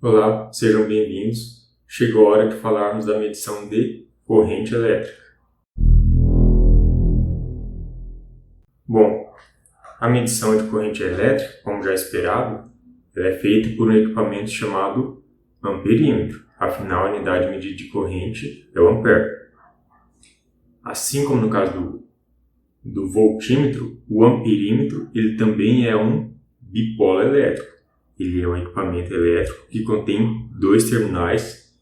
Olá, sejam bem-vindos. Chegou a hora de falarmos da medição de corrente elétrica. Bom, a medição de corrente elétrica, como já esperado, ela é feita por um equipamento chamado amperímetro. Afinal, a unidade de medida de corrente é o ampere. Assim como no caso do voltímetro, o amperímetro ele também é um bipolo elétrico. Ele é um equipamento elétrico que contém dois terminais,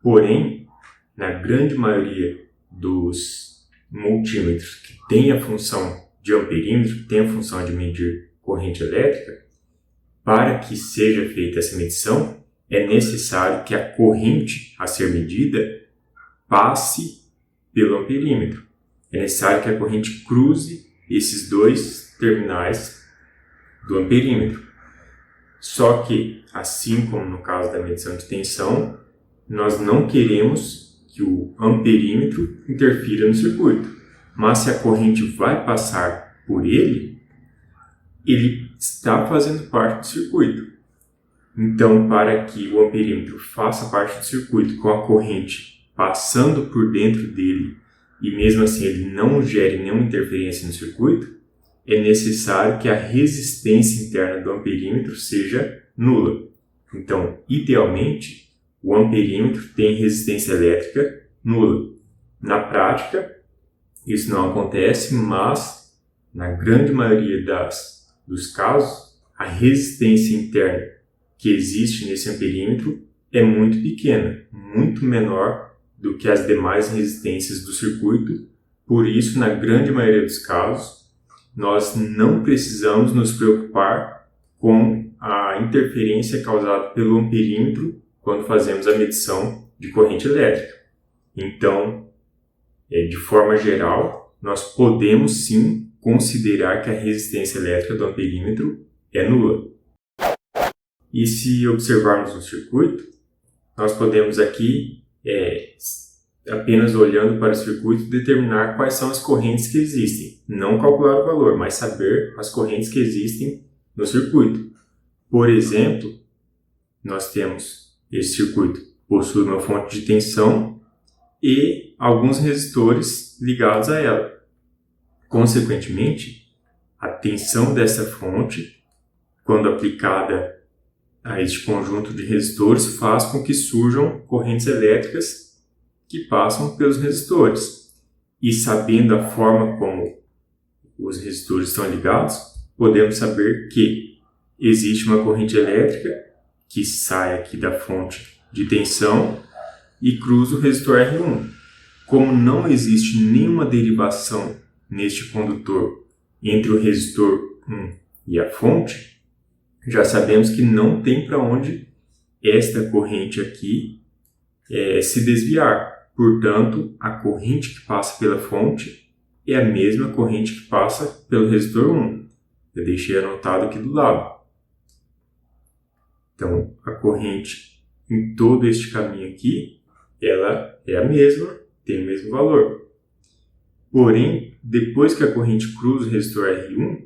porém, na grande maioria dos multímetros que tem a função de amperímetro, que tem a função de medir corrente elétrica, para que seja feita essa medição, é necessário que a corrente a ser medida passe pelo amperímetro. É necessário que a corrente cruze esses dois terminais do amperímetro. Só que, assim como no caso da medição de tensão, nós não queremos que o amperímetro interfira no circuito. Mas se a corrente vai passar por ele está fazendo parte do circuito. Então, para que o amperímetro faça parte do circuito com a corrente passando por dentro dele e mesmo assim ele não gere nenhuma interferência no circuito, é necessário que a resistência interna do amperímetro seja nula. Então, idealmente, o amperímetro tem resistência elétrica nula. Na prática, isso não acontece, mas na grande maioria dos casos, a resistência interna que existe nesse amperímetro é muito pequena, muito menor do que as demais resistências do circuito. Por isso, na grande maioria dos casos, nós não precisamos nos preocupar com a interferência causada pelo amperímetro quando fazemos a medição de corrente elétrica. Então, de forma geral, nós podemos sim considerar que a resistência elétrica do amperímetro é nula. E se observarmos no circuito, nós podemos aqui, apenas olhando para o circuito, determinar quais são as correntes que existem. Não calcular o valor, mas saber as correntes que existem no circuito. Por exemplo, nós temos esse circuito possui uma fonte de tensão e alguns resistores ligados a ela. Consequentemente, a tensão dessa fonte, quando aplicada a este conjunto de resistores, faz com que surjam correntes elétricas que passam pelos resistores. E sabendo a forma como os resistores estão ligados, podemos saber que existe uma corrente elétrica que sai aqui da fonte de tensão e cruza o resistor R1. Como não existe nenhuma derivação neste condutor entre o resistor 1 e a fonte, já sabemos que não tem para onde esta corrente aqui se desviar. Portanto, a corrente que passa pela fonte é a mesma corrente que passa pelo resistor 1. Eu deixei anotado aqui do lado. Então, a corrente em todo este caminho aqui, ela é a mesma, tem o mesmo valor. Porém, depois que a corrente cruza o resistor R1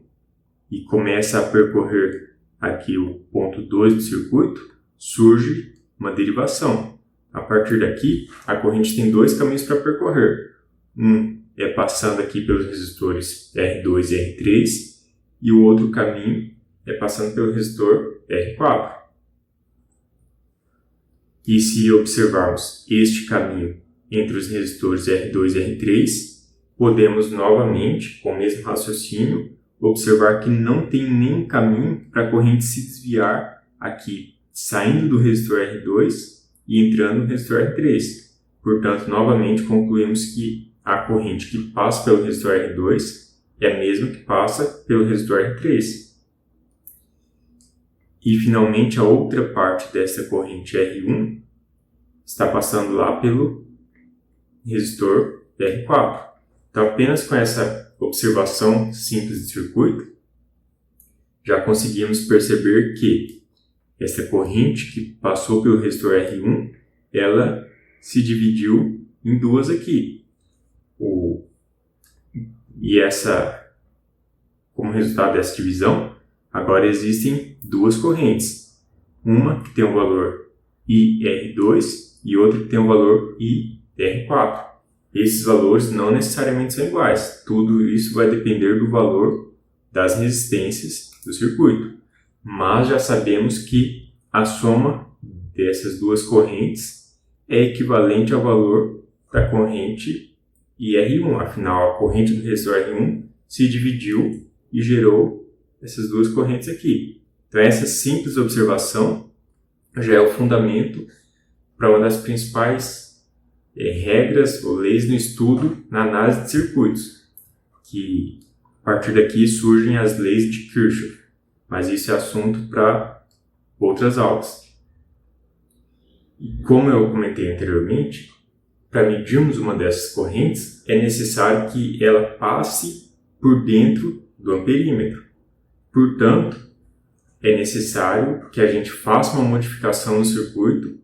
e começa a percorrer aqui o ponto 2 do circuito, surge uma derivação. A partir daqui, a corrente tem dois caminhos para percorrer. Um é passando aqui pelos resistores R2 e R3, e o outro caminho é passando pelo resistor R4. E se observarmos este caminho entre os resistores R2 e R3, podemos novamente, com o mesmo raciocínio, observar que não tem nenhum caminho para a corrente se desviar aqui, saindo do resistor R2 e entrando no resistor R3. Portanto, novamente concluímos que a corrente que passa pelo resistor R2 é a mesma que passa pelo resistor R3. E, finalmente, a outra parte dessa corrente R1 está passando lá pelo resistor R4. Então, apenas com essa observação simples de circuito, já conseguimos perceber que essa corrente que passou pelo resistor R1, ela se dividiu em duas aqui. Como resultado dessa divisão, agora existem duas correntes. Uma que tem um valor IR2 e outro que tem o valor IR4. Esses valores não necessariamente são iguais. Tudo isso vai depender do valor das resistências do circuito. Mas já sabemos que a soma dessas duas correntes é equivalente ao valor da corrente IR1. Afinal, a corrente do resistor R1 se dividiu e gerou essas duas correntes aqui. Então, essa simples observação já é o fundamento para uma das principais regras ou leis no estudo na análise de circuitos, que a partir daqui surgem as leis de Kirchhoff, mas isso é assunto para outras aulas. E como eu comentei anteriormente, para medirmos uma dessas correntes é necessário que ela passe por dentro do amperímetro. Portanto, é necessário que a gente faça uma modificação no circuito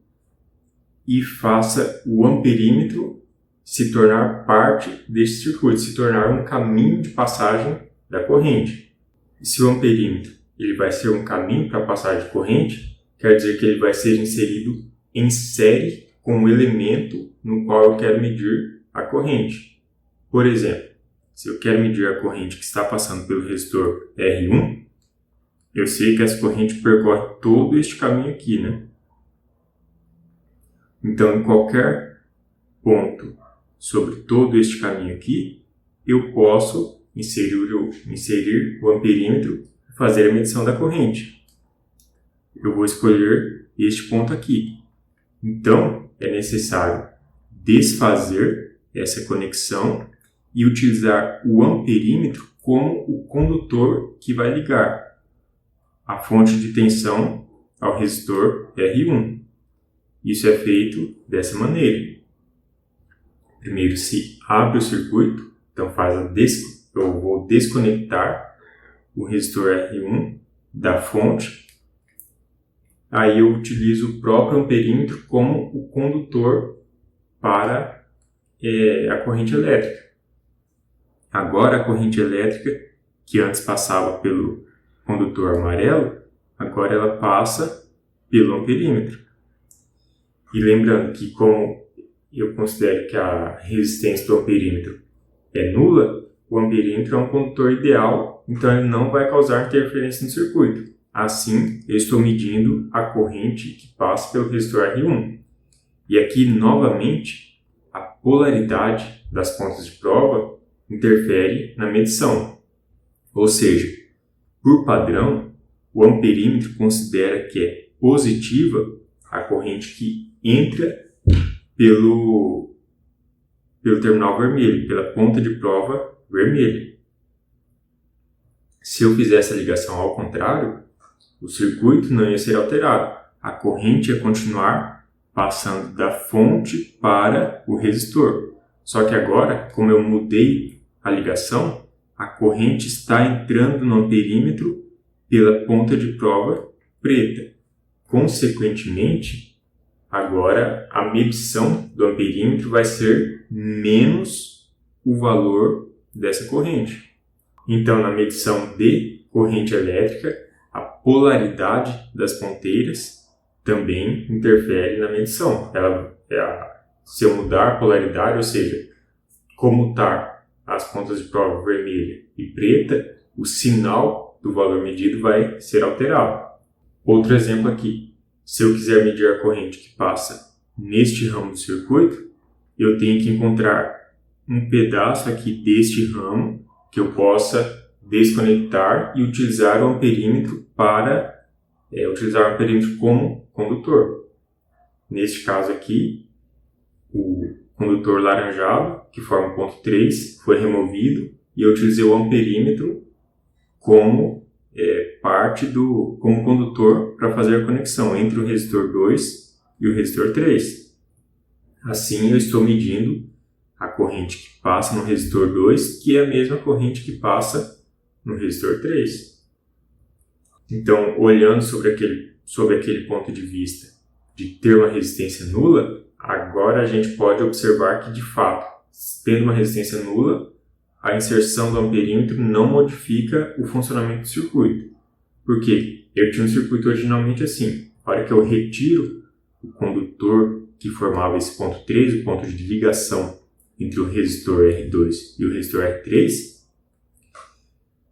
e faça o amperímetro se tornar parte deste circuito, se tornar um caminho de passagem da corrente. E se o amperímetro ele vai ser um caminho para passagem de corrente, quer dizer que ele vai ser inserido em série com o elemento no qual eu quero medir a corrente. Por exemplo, se eu quero medir a corrente que está passando pelo resistor R1, eu sei que essa corrente percorre todo este caminho aqui, né? Então, em qualquer ponto sobre todo este caminho aqui, eu posso inserir o amperímetro e fazer a medição da corrente. Eu vou escolher este ponto aqui. Então, é necessário desfazer essa conexão e utilizar o amperímetro como o condutor que vai ligar a fonte de tensão ao resistor R1. Isso é feito dessa maneira. Primeiro se abre o circuito, então eu vou desconectar o resistor R1 da fonte. Aí eu utilizo o próprio amperímetro como o condutor para a corrente elétrica. Agora a corrente elétrica, que antes passava pelo condutor amarelo, agora ela passa pelo amperímetro. E lembrando que como eu considero que a resistência do amperímetro é nula, o amperímetro é um condutor ideal, então ele não vai causar interferência no circuito. Assim, eu estou medindo a corrente que passa pelo resistor R1. E aqui, novamente, a polaridade das pontas de prova interfere na medição. Ou seja, por padrão, o amperímetro considera que é positiva a corrente que entra pelo terminal vermelho, pela ponta de prova vermelha. Se eu fizer essa ligação ao contrário, o circuito não ia ser alterado. A corrente ia continuar passando da fonte para o resistor. Só que agora, como eu mudei a ligação, a corrente está entrando no amperímetro pela ponta de prova preta. Consequentemente, agora a medição do amperímetro vai ser menos o valor dessa corrente. Então, na medição de corrente elétrica, a polaridade das ponteiras também interfere na medição. Se eu mudar a polaridade, ou seja, comutar as pontas de prova vermelha e preta, o sinal do valor medido vai ser alterado. Outro exemplo aqui, se eu quiser medir a corrente que passa neste ramo do circuito, eu tenho que encontrar um pedaço aqui deste ramo que eu possa desconectar e utilizar o amperímetro para utilizar o amperímetro como condutor. Neste caso aqui, o condutor laranjado, que forma o ponto 3, foi removido e eu utilizei o amperímetro como como condutor para fazer a conexão entre o resistor 2 e o resistor 3. Assim, eu estou medindo a corrente que passa no resistor 2, que é a mesma corrente que passa no resistor 3. Então, olhando sobre aquele ponto de vista de ter uma resistência nula, agora a gente pode observar que, de fato, tendo uma resistência nula, a inserção do amperímetro não modifica o funcionamento do circuito. Por quê? Eu tinha um circuito originalmente assim. Na hora que eu retiro o condutor que formava esse ponto 3, o ponto de ligação entre o resistor R2 e o resistor R3,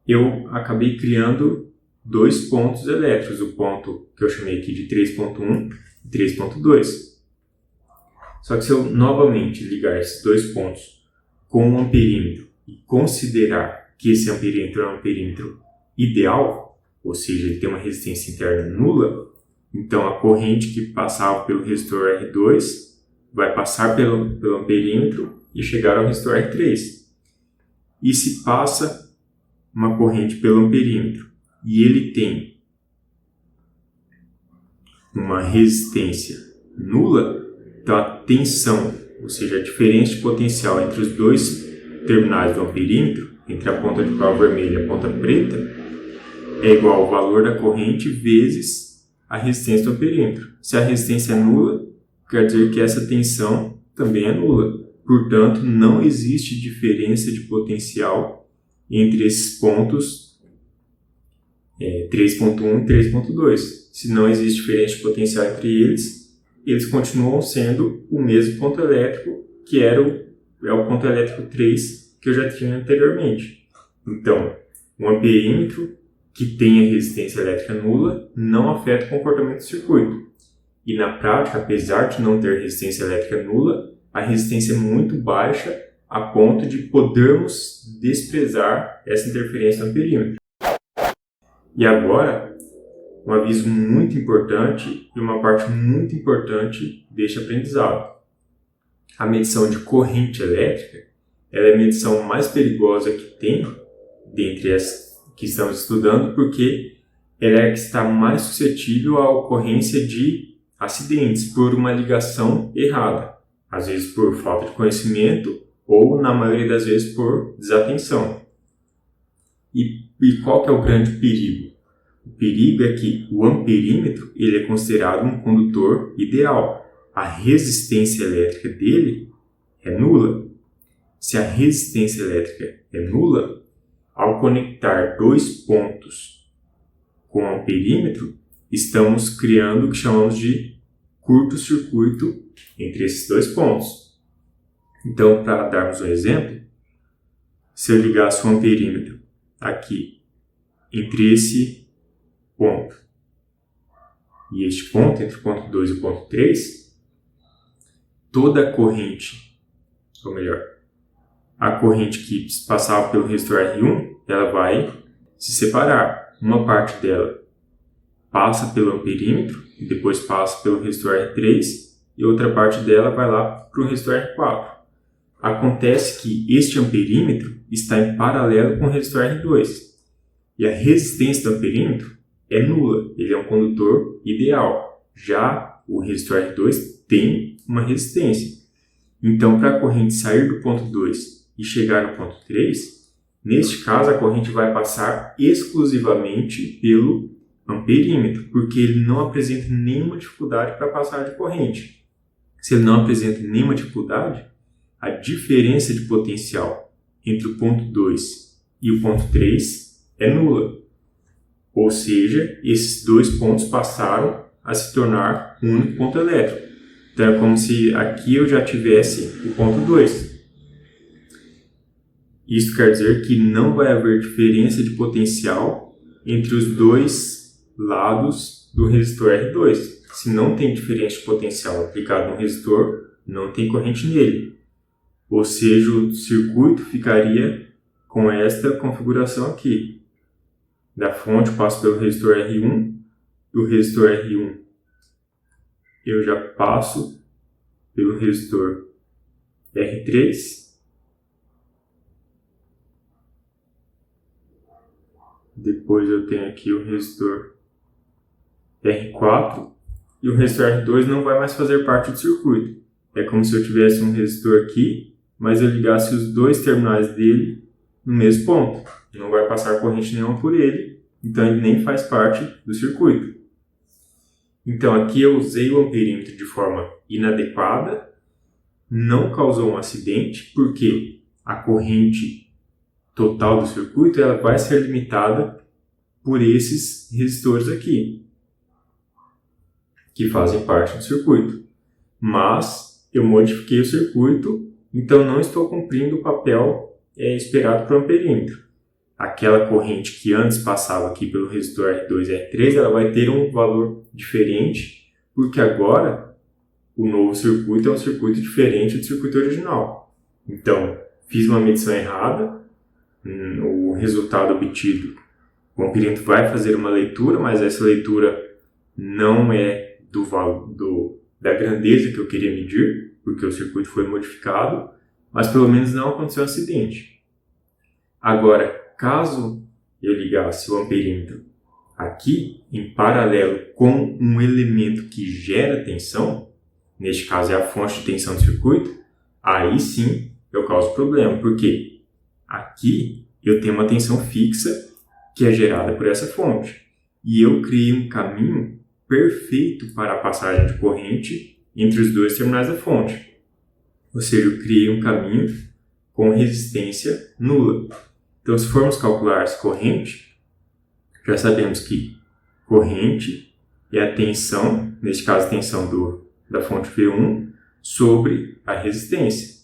eu acabei criando dois pontos elétricos, o ponto que eu chamei aqui de 3.1 e 3.2. Só que se eu novamente ligar esses dois pontos com um amperímetro e considerar que esse amperímetro é um amperímetro ideal, ou seja, ele tem uma resistência interna nula, então a corrente que passava pelo resistor R2 vai passar pelo amperímetro e chegar ao resistor R3. E se passa uma corrente pelo amperímetro e ele tem uma resistência nula, então a tensão, ou seja, a diferença de potencial entre os dois terminais do amperímetro, entre a ponta de prova vermelha e a ponta preta, é igual ao valor da corrente vezes a resistência do amperímetro. Se a resistência é nula, quer dizer que essa tensão também é nula. Portanto, não existe diferença de potencial entre esses pontos 3.1 e 3.2. Se não existe diferença de potencial entre eles continuam sendo o mesmo ponto elétrico, que é o ponto elétrico 3 que eu já tinha anteriormente. Então, um amperímetro que tenha resistência elétrica nula não afeta o comportamento do circuito. E na prática, apesar de não ter resistência elétrica nula, a resistência é muito baixa a ponto de podermos desprezar essa interferência no perímetro. E agora, um aviso muito importante e uma parte muito importante deste aprendizado. A medição de corrente elétrica ela é a medição mais perigosa que tem dentre as que estamos estudando, porque ela é a que está mais suscetível à ocorrência de acidentes por uma ligação errada, às vezes por falta de conhecimento ou, na maioria das vezes, por desatenção. E qual que é o grande perigo? O perigo é que o amperímetro ele é considerado um condutor ideal. A resistência elétrica dele é nula. Se a resistência elétrica é nula, ao conectar dois pontos com o amperímetro, estamos criando o que chamamos de curto-circuito entre esses dois pontos. Então, para darmos um exemplo, se eu ligasse um amperímetro aqui entre esse ponto e este ponto, entre o ponto 2 e o ponto 3, toda a corrente, ou melhor, a corrente que passava pelo resistor R1, ela vai se separar. Uma parte dela passa pelo amperímetro e depois passa pelo resistor R3 e outra parte dela vai lá para o resistor R4. Acontece que este amperímetro está em paralelo com o resistor R2 e a resistência do amperímetro é nula, ele é um condutor ideal. Já o resistor R2 tem uma resistência. Então, para a corrente sair do ponto 2 e chegar no ponto 3, neste caso a corrente vai passar exclusivamente pelo amperímetro, porque ele não apresenta nenhuma dificuldade para passar de corrente. Se ele não apresenta nenhuma dificuldade, a diferença de potencial entre o ponto 2 e o ponto 3 é nula. Ou seja, esses dois pontos passaram a se tornar um único ponto elétrico. Então é como se aqui eu já tivesse o ponto 2. Isso quer dizer que não vai haver diferença de potencial entre os dois lados do resistor R2. Se não tem diferença de potencial aplicado no resistor, não tem corrente nele. Ou seja, o circuito ficaria com esta configuração aqui. Da fonte eu passo pelo resistor R1, do resistor R1 eu já passo pelo resistor R3, depois eu tenho aqui o resistor R4 e o resistor R2 não vai mais fazer parte do circuito. É como se eu tivesse um resistor aqui, mas eu ligasse os dois terminais dele no mesmo ponto. Não vai passar corrente nenhuma por ele, então ele nem faz parte do circuito. Então aqui eu usei o amperímetro de forma inadequada, não causou um acidente, porque a corrente total do circuito ela vai ser limitada por esses resistores aqui. que fazem parte do circuito. Mas eu modifiquei o circuito, então não estou cumprindo o papel esperado para o amperímetro. Aquela corrente que antes passava aqui pelo resistor R2 e R3, ela vai ter um valor diferente, porque agora o novo circuito é um circuito diferente do circuito original. Então, fiz uma medição errada, o resultado obtido, o amperímetro vai fazer uma leitura, mas essa leitura não é da grandeza que eu queria medir, porque o circuito foi modificado, mas pelo menos não aconteceu um acidente. Agora, caso eu ligasse o amperímetro aqui, em paralelo com um elemento que gera tensão, neste caso é a fonte de tensão do circuito, aí sim eu causo problema, porque aqui eu tenho uma tensão fixa que é gerada por essa fonte, e eu criei um caminho perfeito para a passagem de corrente entre os dois terminais da fonte. Ou seja, eu criei um caminho com resistência nula. Então, se formos calcular essa corrente, já sabemos que corrente é a tensão, neste caso a tensão da fonte V1, sobre a resistência.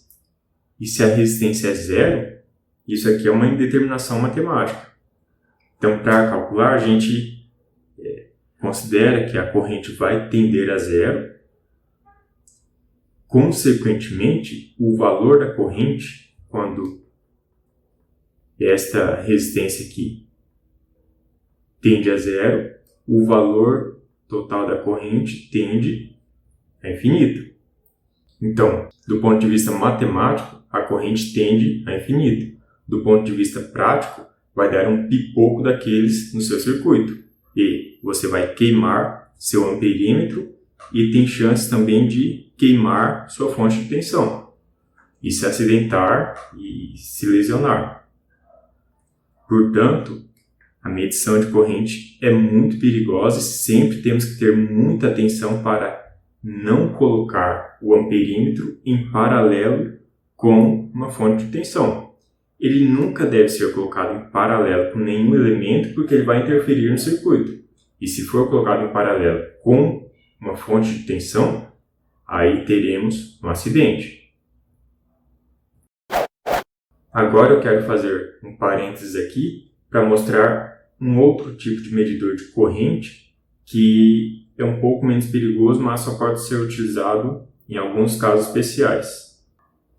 E se a resistência é zero, isso aqui é uma indeterminação matemática. Então, para calcular, a gente considera que a corrente vai tender a zero. Consequentemente, o valor da corrente, quando esta resistência aqui tende a zero, o valor total da corrente tende a infinito. Então, do ponto de vista matemático, a corrente tende a infinito. Do ponto de vista prático, vai dar um pipoco daqueles no seu circuito. E você vai queimar seu amperímetro e tem chance também de queimar sua fonte de tensão e se acidentar e se lesionar. Portanto, a medição de corrente é muito perigosa e sempre temos que ter muita atenção para não colocar o amperímetro em paralelo com uma fonte de tensão. Ele nunca deve ser colocado em paralelo com nenhum elemento porque ele vai interferir no circuito. E se for colocado em paralelo com uma fonte de tensão, aí teremos um acidente. Agora eu quero fazer um parênteses aqui para mostrar um outro tipo de medidor de corrente que é um pouco menos perigoso, mas só pode ser utilizado em alguns casos especiais.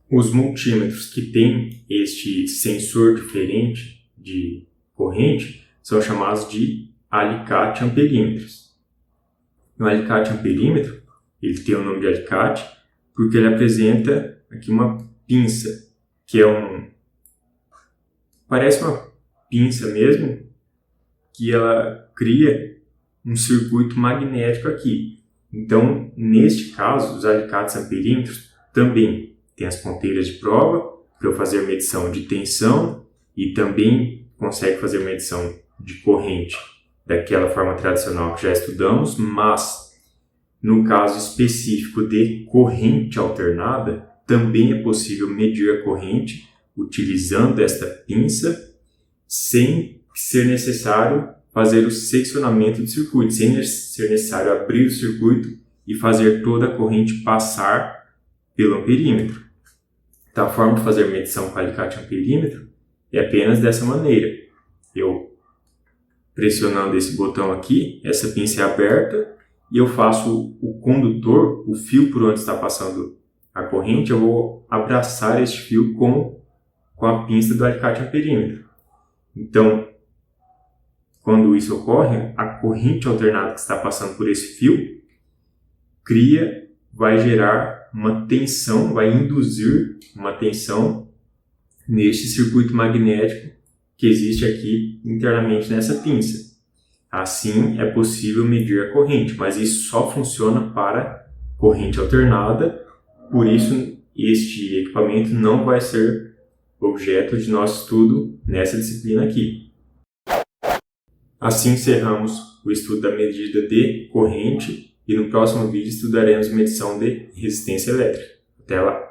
Os multímetros que têm este sensor diferente de corrente são chamados de alicate amperímetros. O alicate amperímetro, ele tem o nome de alicate porque ele apresenta aqui uma pinça, que parece uma pinça mesmo, que ela cria um circuito magnético aqui. Então, neste caso, os alicates amperímetros também tem as ponteiras de prova para eu fazer medição de tensão e também consegue fazer medição de corrente daquela forma tradicional que já estudamos, mas no caso específico de corrente alternada, também é possível medir a corrente utilizando esta pinça sem ser necessário fazer o seccionamento do circuito, sem ser necessário abrir o circuito e fazer toda a corrente passar pelo amperímetro. Então, a forma de fazer medição com alicate amperímetro é apenas dessa maneira. Eu, pressionando esse botão aqui, essa pinça é aberta e eu faço o condutor, o fio por onde está passando a corrente, eu vou abraçar este fio com a pinça do alicate amperímetro. Então, quando isso ocorre, a corrente alternada que está passando por esse fio vai gerar uma tensão, vai induzir uma tensão neste circuito magnético que existe aqui internamente nessa pinça. Assim, é possível medir a corrente, mas isso só funciona para corrente alternada, por isso este equipamento não vai ser objeto de nosso estudo nessa disciplina aqui. Assim encerramos o estudo da medida de corrente e no próximo vídeo estudaremos medição de resistência elétrica. Até lá!